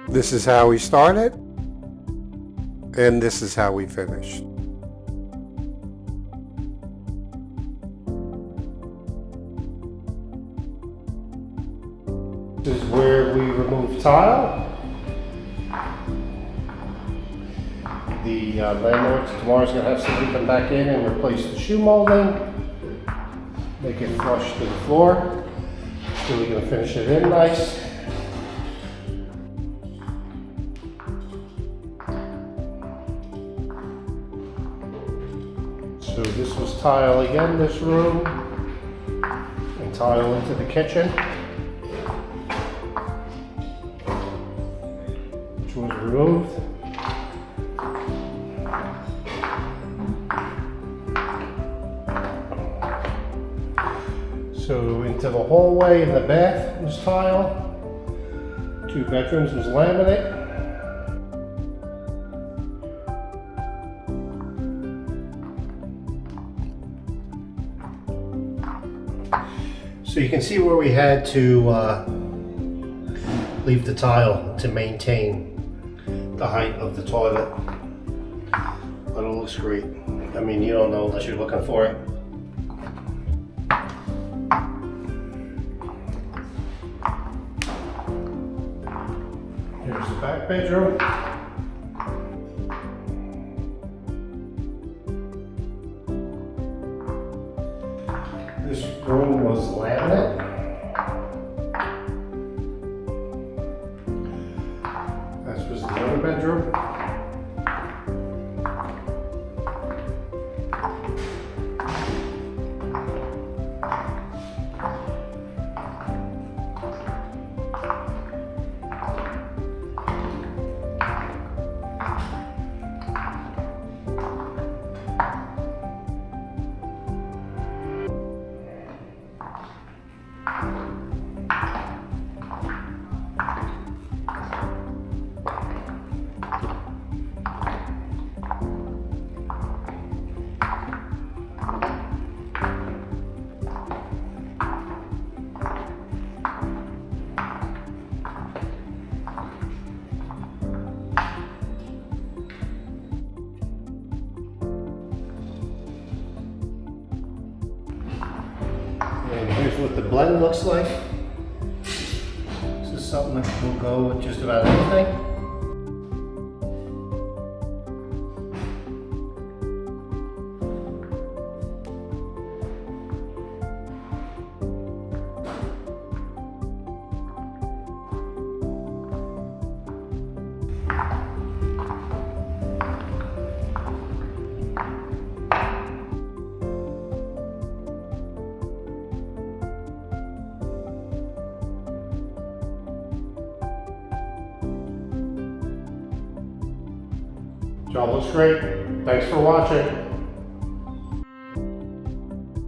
This is how we started, and this is how we finished. This is where we remove tile. The landlord tomorrow's going to have somebody come back in and replace the shoe molding, make it flush to the floor. So we're going to finish it in nice. So this was tile again, this room, and tile into the kitchen, which was removed. So into the hallway and the bath was tile. 2 bedrooms was laminate. So you can see where we had to leave the tile to maintain the height of the toilet. But it looks great. I mean, you don't know unless you're looking for it. Here's the back bedroom. This room was laminate. This was the other bedroom. And here's what the blend looks like. This is something that will go with just about anything. Job looks great. Thanks for watching.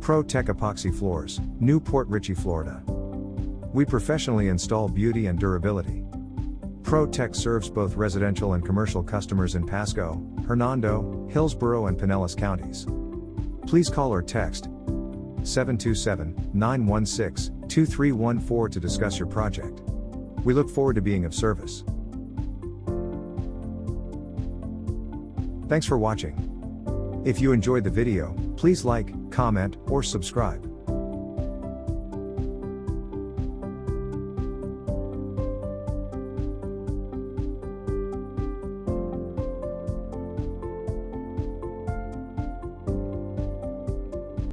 Pro Tech Epoxy Floors, Newport Richey, Florida. We professionally install beauty and durability. Pro Tech serves both residential and commercial customers in Pasco, Hernando, Hillsborough and Pinellas counties. Please call or text 727-916-2314 to discuss your project. We look forward to being of service. Thanks for watching. If you enjoyed the video, please like, comment, or subscribe.